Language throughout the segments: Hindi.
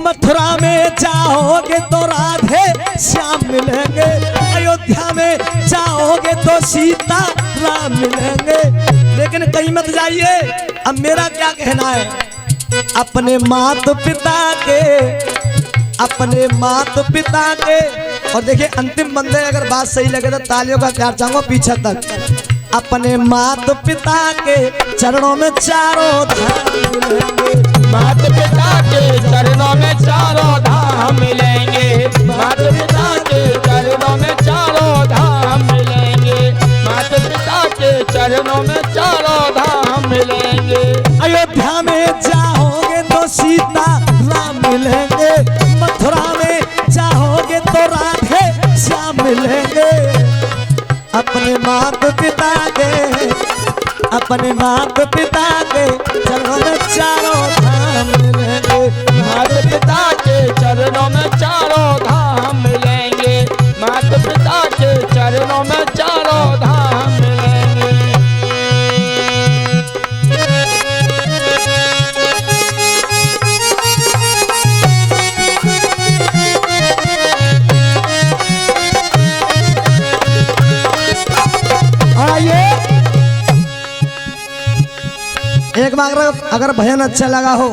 मथुरा में जाओगे तो राधे श्याम मिलेंगे, अयोध्या में जाओगे तो सीता राम मिलेंगे। लेकिन कहीं मत जाइए। अब मेरा क्या कहना है, अपने माता पिता के, अपने माता पिता के। और देखिए अंतिम बंदे, अगर बात सही लगे तो तालियों का प्यार चाहूंगा पीछे तक। अपने माता पिता के चरणों में चारों धाम मिलेंगे, माता पिता के चरणों में चारों धाम मिलेंगे, माता पिता के चरणों में चारों धाम मिलेंगे, माता पिता के चरणों में चारों धाम मिलेंगे। अयोध्या में जाओगे तो सीता राम मिलेंगे, मथुरा में जाओगे तो राधे श्याम मिलेंगे। अपने माता पिता के, अपने माता पिता के चरणों में चारों धाम मिलेंगे, माता पिता के चरणों में चारों धाम मिलेंगे, माता पिता के चरणों में चारों धाम मिलेंगे। एक बार अगर भजन अच्छा लगा हो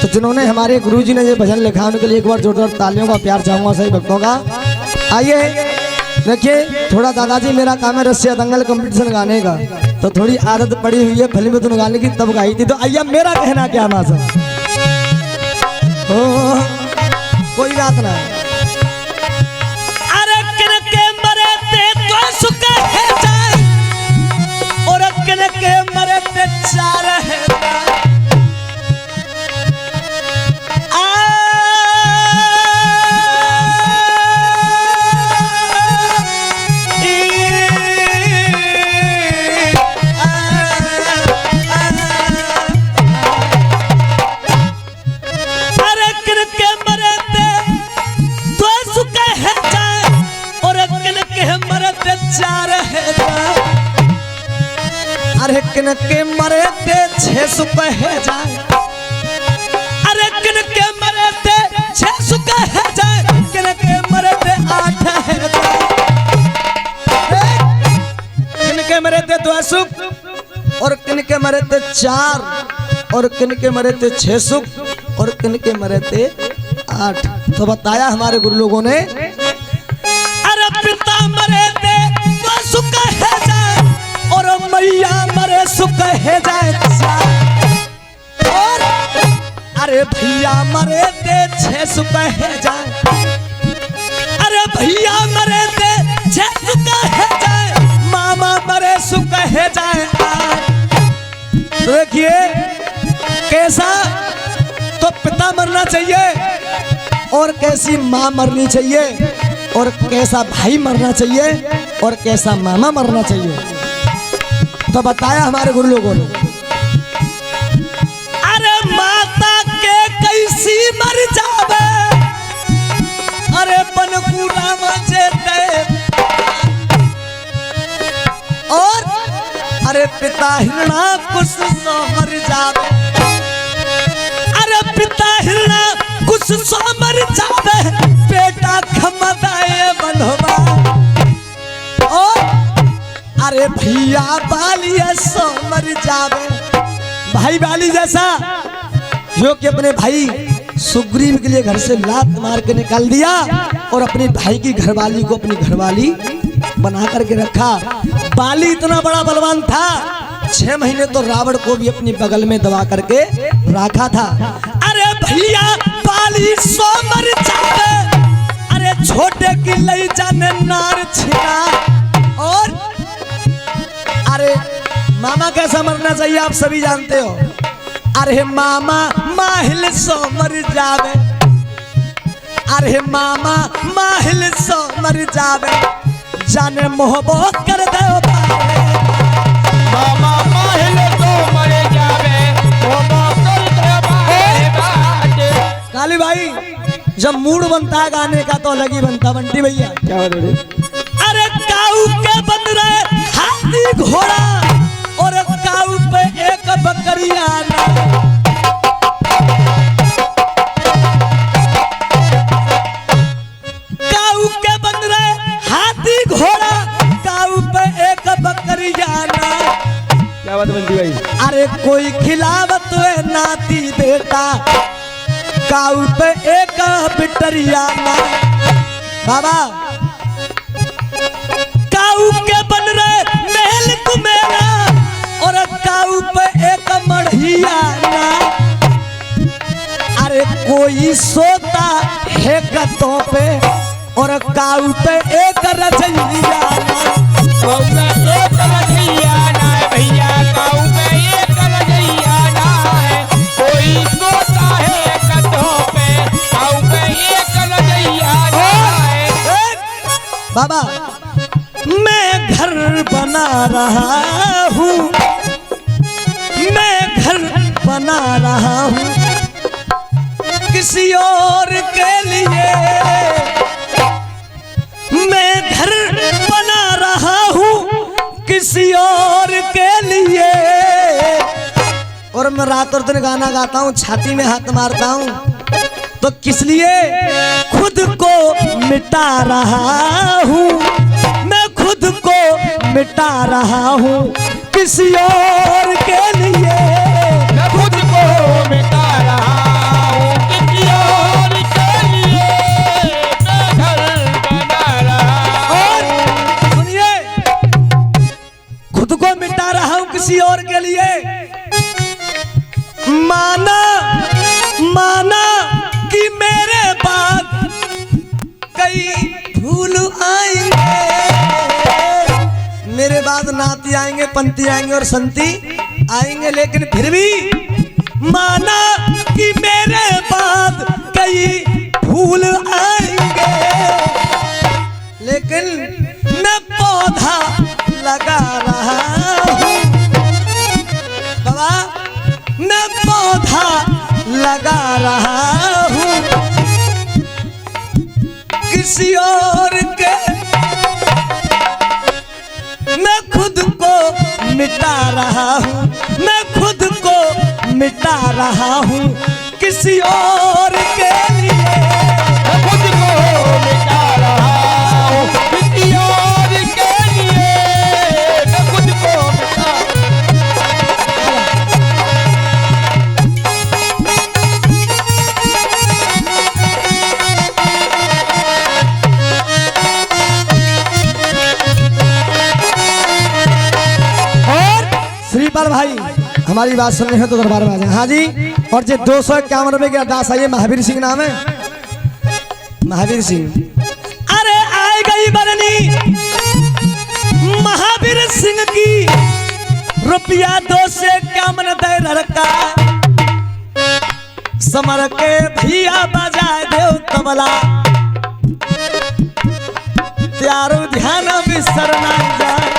तो जिन्होंने हमारे गुरुजी ने ये भजन लिखा उनके लिए एक बार जोरदार तालियों का प्यार चाहूंगा सही भक्तों का। आइए देखिए, थोड़ा दादाजी मेरा काम है रसिया दंगल कंपटीशन गाने का, तो थोड़ी आदत पड़ी हुई है फिल्म में तो गाने की, तब गाई थी। तो आइए मेरा कहना क्या ना सर, कोई बात ना। अरे किनके मरे ते तो सुख है जाए, और किनके मरे ते चार है किनके मरे ते 6 सुबह है जाए, अरे किनके मरे ते 6 सुबह है जाए, किनके मरे ते 8 है जाए, किनके मरे ते 2 सुख, और किनके मरे ते 4, और किनके मरे ते 6 सुख, और किनके मरे ते 8। तो बताया हमारे गुरु लोगों ने, अरे पिता मरे ते 2 सुख है जाए, और मैया मरे सुख है जाए, और अरे भैया मरे ते 6 सुख है जाए, अरे भैया मरे ते 6 सुख है जाए, मामा मरे सुख है जाए। देखिए कैसा तो पिता मरना चाहिए, और कैसी माँ मरनी चाहिए, और कैसा भाई मरना चाहिए, और कैसा मामा मरना चाहिए। तो बताया हमारे गुरु लोगों ने, अरे माता के कैसी मर जावे, अरे बनकुरा मजे दे, और अरे पिता हिरणा कुछ सो मर जावे, अरे पिता हिरणा कुछ सो मर जावे, बेटा खमदाए बंधवा, और अरे भैया बाली सो मर जावे। भाई बाली जैसा जो कि अपने भाई सुग्रीव के लिए घर से लात मार के निकाल दिया, और अपने भाई की घरवाली को अपनी घरवाली बना करके रखा। बाली इतना बड़ा बलवान था, 6 महीने तो रावण को भी अपनी बगल में दबा करके रखा था। अरे भैया बाली सो मर जावे, अरे छोटे की लई जाने नार छिना, और अरे मामा कैसा मरना चाहिए आप सभी जानते हो। अरे मामा माहिल सो मर जावे, अरे मामा माहिल सो मर जावे, जाने मोहबो कर दे मामा माहिल तो मर जावे, मोहबो कर दे। काली भाई जब मूड बनता है गाने का तो अलग ही बनता। बंटी भैया क्या बात है? अरे काऊ के बन रहे हाथी घोड़ा, और काऊ पे एक बकरी आना, अरे कोई खिलावत है नाती बेटा काऊ पे एक बिटरिया ना बाबा काऊ के बन रहे महल कुमेरा और काऊ पे एक मढ़िया ना अरे कोई सोता है गतों पे और काऊ पे एक रजैया ना काऊ पे एक रजैया ना भैया काऊ पे एक रजैया ना है कोई सोता है गतों पे काऊ पे एक रजैया ना है बाबा मैं घर बना रहा हूँ मैं घर बना रहा हूँ किसी और के लिए मैं घर बना रहा हूँ किसी और के लिए और मैं रात और दिन गाना गाता हूँ छाती में हाथ मारता हूँ तो किस लिए खुद को मिटा रहा हूँ मैं खुद को मिटा रहा हूँ किसी और के लिए मैं खुद को मिटा रहा हूँ किसी और के लिए मैं घर बना रहा और सुनिए खुद को मिटा रहा हूँ किसी और के लिए माना माना कि मेरे बाद कई फूल आएंगे मेरे बाद नाती आएंगे पंती आएंगे और संती आएंगे लेकिन फिर भी माना कि मेरे बाद कई फूल आएंगे लेकिन मैं पौधा लगा रहा हूँ बाबा मैं पौधा लगा रहा हूँ किसी और के मैं खुद को मिटा रहा हूँ मैं खुद को मिटा रहा हूँ किसी और के लिए मैं खुद को मिटा रहा हूँ किसी और के लिए मैं खुद को मिटा श्रीपाल भाई हमारी बात सुन रहे हैं तो दरबार में आ जाए हाँ जी और जो 251 रुपए की अरदास आई है महावीर सिंह नाम है महावीर सिंह अरे आए गई बरनी महावीर सिंह की रुपया 251 दे रखा समर के भैया बजाए देव तबला त्यारो ध्यान बिसरना जाए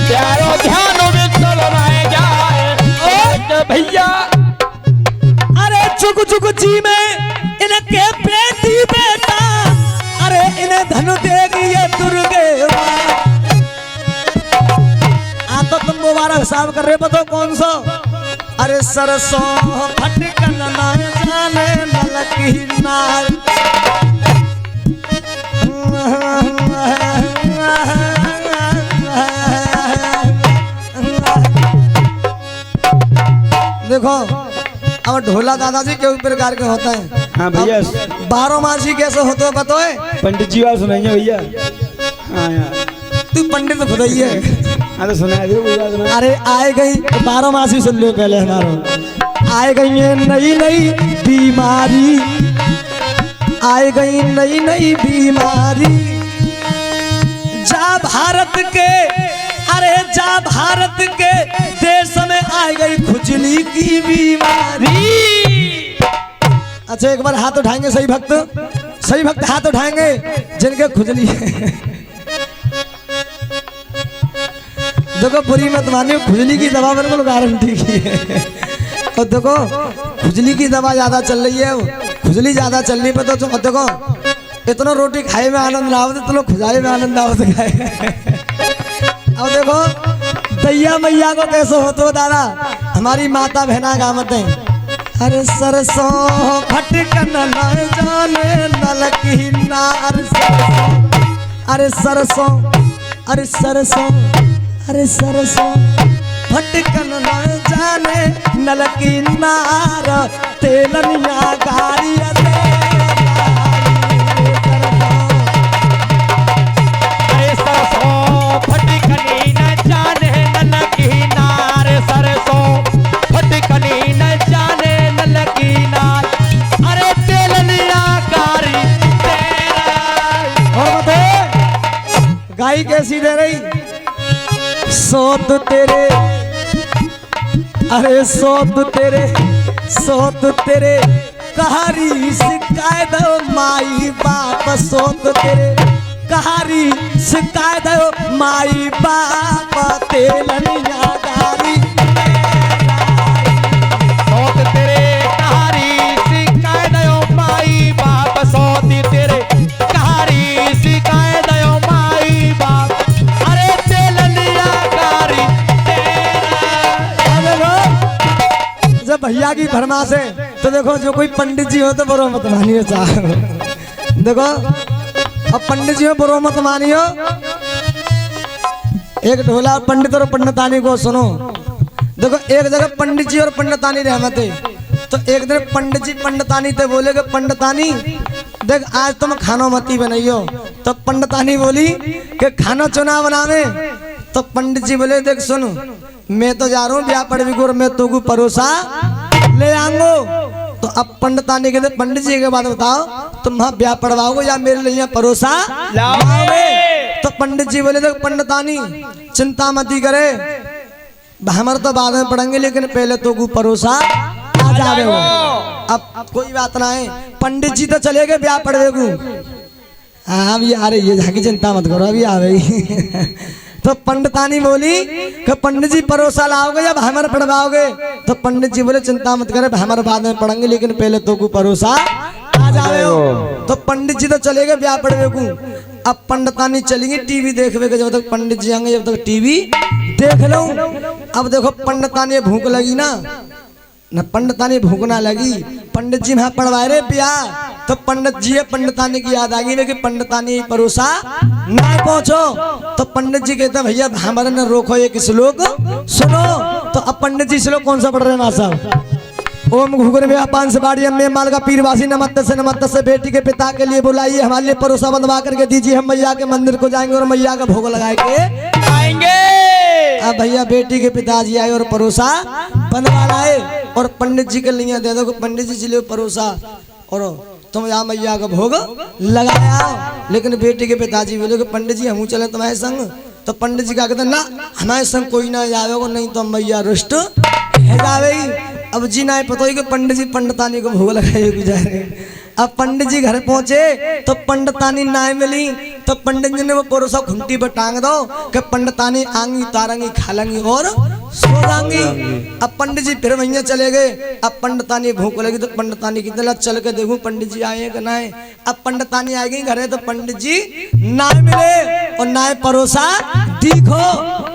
प्यारो ध्यान में चलवाए जाए भैया अरे चुक चुक जी में इनके बेटी बेटा अरे इन्हें धनु देगी ये दुर्गे तो तुम मुबारक साहब कर रहे बताओ कौन सा अरे सरसों फटकन ना जाने ललकी नार देखो अब ढोला दादाजी के प्रकार के होता है हाँ भैया 12 मासी कैसे होते हो बताओ पंडित जी बात सुनाइए भैया। हाँ यार तू पंडित खुद ही है हाँ तो सुना दे भैया सुना। अरे आए गई 12 मासी सुन लो पहले हमारा आए गई है नई नई बीमारी आए गई नई नई बीमारी जा भारत के अरे जा भारत के देश में आ गई खुजली की बीमारी। अच्छा एक बार हाथ उठाएंगे सही भक्त हाथ उठाएंगे जिनके खुजली है देखो बुरी मत मानियो खुजली की दवा बिल्कुल गारंटी की है और देखो खुजली की दवा ज्यादा चल रही है खुजली ज्यादा चलने पे तो तुम देखो इतना रोटी खाए में आनंद आवत तो लोग खुजाए में आनंद आवत खाए अब देखो दैया मैया को कैसे हो तो दादा हमारी माता बहना गावत है अरे सरसों फटकन ना जाने ललकी नार अरे सरसों अरे सरसों फटकन न जाने नल की नार तेलनिया गारी सरसों फटकनी न जाने नल की नार, सरसों फटकनी न जाने नल की नार, अरे तेलनिया कारी तेरा। और बता गाय कैसी दे रही सोत तेरे, अरे सोत तेरे कहारी शिकायत माई बाप सोत तेरे कहारी शिकायत माई बाप तेलनिया गारी सोत तेरे कहारी शिकायत माई बाप, सोत तेरे कहारी शिकायत माई बाप, अरे तेलनिया कारी तेरा। जब भैया की फरमाइश है तो देखो जो कोई पंडित जी हो तो बरो मत मानियो साहब। देखो अब पंडित जी हो बरो मत मानियो। एक ढोला पंडित और पंडितानी को सुनो। देखो एक जगह पंडित जी और पंडितानी रहमत है तो एक दिन पंडित जी पंडितानी थे बोले कि पंडितानी देख आज तुम खानो मती बनाइयो। तो पंडितानी बोली कि खाना चुना बनावे। तो पंडित जी बोले देख सुन मैं तो जा रहा हूँ ब्याह पड़ भी मैं तो को परोसा ले आऊंगो। तो अब पंडितानी कहते पंडित जी के बाद बताओ तुम वहाँ ब्याह पड़वाओगे या मेरे लिए परोसा लाओगे। तो पंडित जी बोले देखो पंडितानी चिंता मत ही करे हमारे तो बाद में पढ़ेंगे लेकिन पहले तो को परोसा आ जावे हो। अब कोई बात ना है पंडित जी तो चले गए ब्याह पड़वे को। हाँ अभी आ रही है जाके चिंता मत करो अभी आ गई। तो पंडितानी बोली कि पंडित जी परोसा लाओगे या हमारे पढ़वाओगे। तो पंडित जी बोले चिंता मत करे हमारे बाद में पढ़ेंगे लेकिन पहले तो को परोसा आ जावे हो। तो पंडित जी तो चले गए ब्याह पड़वे को। अब पंडितानी चलेंगी टीवी देखवे के जब तक पंडित जी आएंगे जब तक टीवी देख लो। अब देखो पंडितानी भूख लगी ना न पंडितानी भूखना लगी पंडित जी वहां पढ़वाए रे ब्याह। तो पंडित जी पंडितानी की याद आ गई कि पंडितानी परोसा ना पहुंचो। तो पंडित जी कहते भैया हमारे न रोको ये किस लोग सुनो। तो अब पंडित जी श्लोक कौन सा पढ़ रहे हैं साहब। ओम घुघुर में पान से बाड़ी में माल का पीरवासी नमत से बेटी के पिता के लिए बुलाइए हमारे लिए परोसा बंधवा करके दीजिए हम मैया के मंदिर को जाएंगे और मैया का भोग लगाए के आएंगे। अब भैया बेटी के पिताजी आए और परोसा बंधवा लाए और पंडित जी के लिए दे दो पंडित जी चले परोसा और तुम यहाँ मैया का भोग लगाया। लेकिन बेटी के पिताजी बोले कि पंडित जी हम चले तुम्हारे संग। तो पंडित जी क्या कहते ना हमारे संग कोई ना जावेगा नहीं तो मैया रुष्ट है जावे। अब जी ना पता ही कि पंडित जी पंडितानी को भोग लगाए गुजारे। अब पंडित जी घर पहुंचे तो पंडितानी ना मिली। तो पंडित जी ने वो परोसा खुंटी पर टांग दो कि पंडितानी आंगी उतारेंगी खालेंगी और सो जाएंगी। अब पंडित जी फिर वहीं चले गए। अब पंडितानी भूख लगी तो पंडितानी की तरह चल के देखूं पंडित जी आए कि ना। अब पंडितानी आएगी घरे तो पंडित जी ना मिले और ना परोसा दिखो।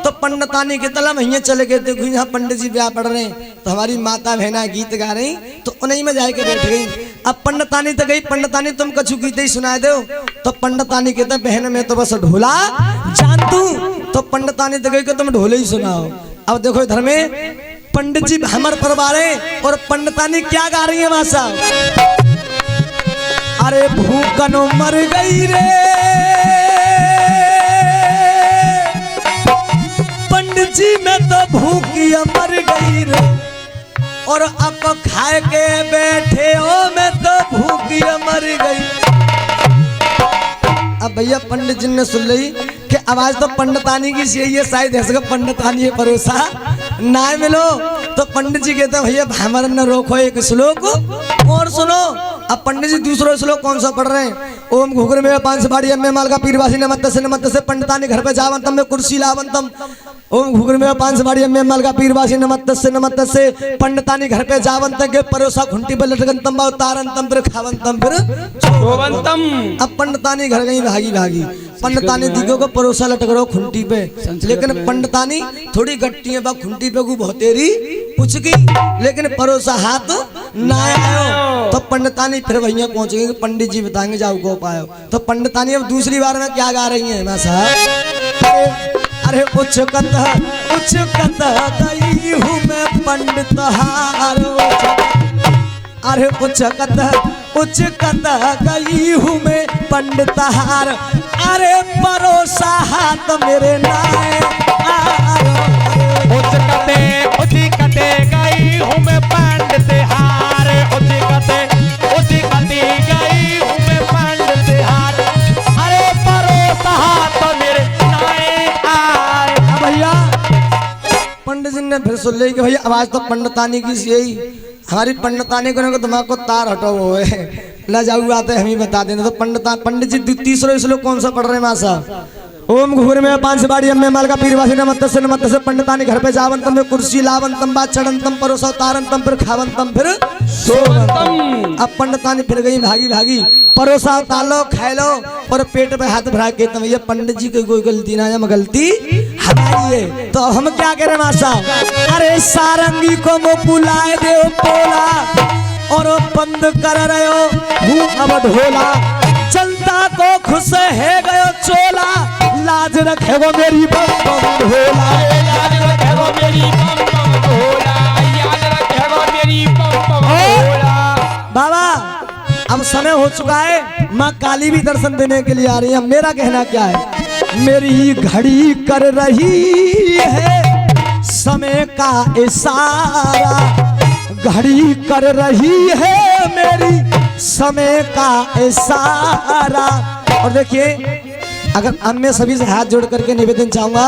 तो पंडितानी की तरह वहीं चले गए देखो यहाँ पंडित जी ब्याह पढ़ रहे तो हमारी माता बहना गीत गा रही तो उन्हीं में जाके बैठ गई। अब पंडितानी तो गई पंडितानी तुम कछु गीत ही सुनाए दो। तो पंडितानी कहते बहन मैं तो बस ढोला जानतू। तो पंडितानी तो गई कि तुम ढोले ही सुनाओ। अब देखो इधर में पंडित जी हमर परवार है और पंडितानी क्या गा रही है मासा। अरे भूखनो मर गई रे पंडित जी मैं तो भूखिया मर गई रे और अब खाए के बैठे हो मैं तो भूखिया मर गई। अब भैया पंडित जी ने सुन ली कि आवाज तो पंडितानी की सही है शायद ऐसा पंडितानी है परोसा ना मिलो। तो पंडित जी कहते भैया हमारे न रोको एक श्लोक और सुनो। अब पंडित जी दूसरा श्लोक कौन सा पढ़ रहे हैं। ओम घुघुर में पांच बाड़ी में माल का पीरवासी नमत से पंडितानी घर पे जावंतम में कुर्सी लावंतम। ओम घुघुर में पांच बाड़ी में माल का पीरवासी नमत से पंडितानी घर पे जावंत के परोसा खुंटी पर लटकंतम बा उतारंतम फिर खावंतम फिर सोवंतम। अब पंडितानी घर गई भागी भागी पंडितानी दिखो को परोसा लटक रहो खुंटी पे। लेकिन पंडितानी थोड़ी गट्टी है बा खुंटी पे को बहुतेरी पूछ की लेकिन परोसा हाथ ना आयो। तो पंडितानी फिर वहीं पहुंच गई पंडित जी बताएंगे जाओ को पायो। तो पंडितानी अब दूसरी बार में क्या गा रही है मैं साहब। अरे उचकत गई हूँ मैं पंडित हार। अरे उचकत गई हूँ मैं पंडित हार। अरे परोसा हाथ मेरे नाय उचकते गई हूँ मैं पंडित हार। उचकते गई हूँ मैं पंडित हार। अरे परोसा हाथ मेरे नाय आए। भैया पंडित जी ने फिर सुन ली कि भैया आवाज तो पंडितानी की यही हमारी पंडितानी को दिमाग को तार हटो वो है न जाऊ आते हम ही बता देना। तो पंडित जी तीसरे श्लोक कौन सा पढ़ रहे हैं मां साहब? ओम घूर में पांच बाड़ी अम्मे माल का पीरवासी नमत से पंडितानी घर पे जावंतम में कुर्सी लावंतम बात चढ़ंतम परोसा तारंतम फिर खावंतम फिर सोवंतम। अब पंडितानी फिर गई भागी परोसा तालो खाए लो और पेट पे हाथ भरा के तुम ये पंडित जी की कोई गलती ना है गलती हमारी है। तो हम क्या करें मां साहब? अरे सारंगी को मुंह बुलाए दे पोला और बंद कर रहे हो हूँ अब ढोला। जनता को खुश है गयो चोला लाज रखेगो मेरी बम बम ढोला। याद रखेगो मेरी बम बम ढोला। याद रखेगो मेरी बम बम ढोला। बाबा अब समय हो चुका है, माँ काली भी दर्शन देने के लिए आ रही है। मेरा कहना क्या है? मेरी घड़ी कर रही है समय का इशारा। घड़ी कर रही है मेरी समय का इशारा। और देखिए अगर अब मैं सभी से हाथ जोड़ करके निवेदन चाहूंगा,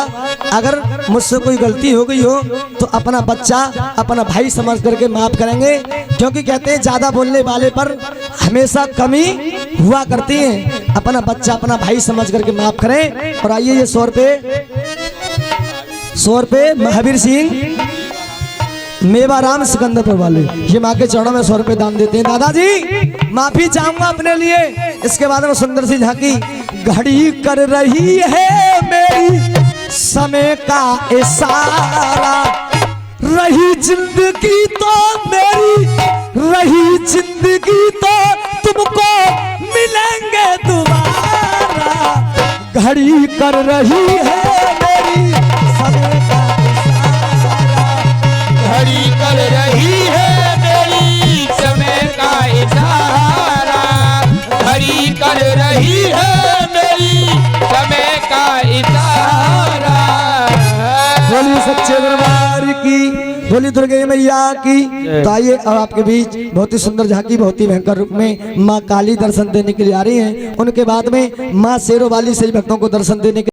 अगर मुझसे कोई गलती हो गई हो तो अपना बच्चा अपना भाई समझ करके माफ करेंगे, क्योंकि कहते हैं ज्यादा बोलने वाले पर हमेशा कमी हुआ करती है। अपना बच्चा अपना भाई समझ करके माफ करें। और आइए ये 100 रुपये महावीर सिंह मेवाराम सिकंदरपुर वाले ये माँ के चरणों में 100 रुपये दान देते हैं। दादाजी माफी चाहूंगा अपने लिए। इसके बाद में सुंदर सी झांकी। घड़ी कर रही है मेरी समय का इशारा। रही जिंदगी तो मेरी रही जिंदगी तो तुमको मिलेंगे दोबारा। घड़ी कर रही है मेरी समय का घड़ी कर रही है मेरी समय का इशारा। घड़ी कर रही है मेरी समय का इशारा। बोली सच्चे दरबार की, बोली दुर्गे मैया की। तो आइए अब आपके बीच बहुत ही सुंदर झांकी बहुत ही भयंकर रूप में माँ काली दर्शन देने के लिए आ रही हैं। उनके बाद में माँ शेरों वाली सही भक्तों को दर्शन देने के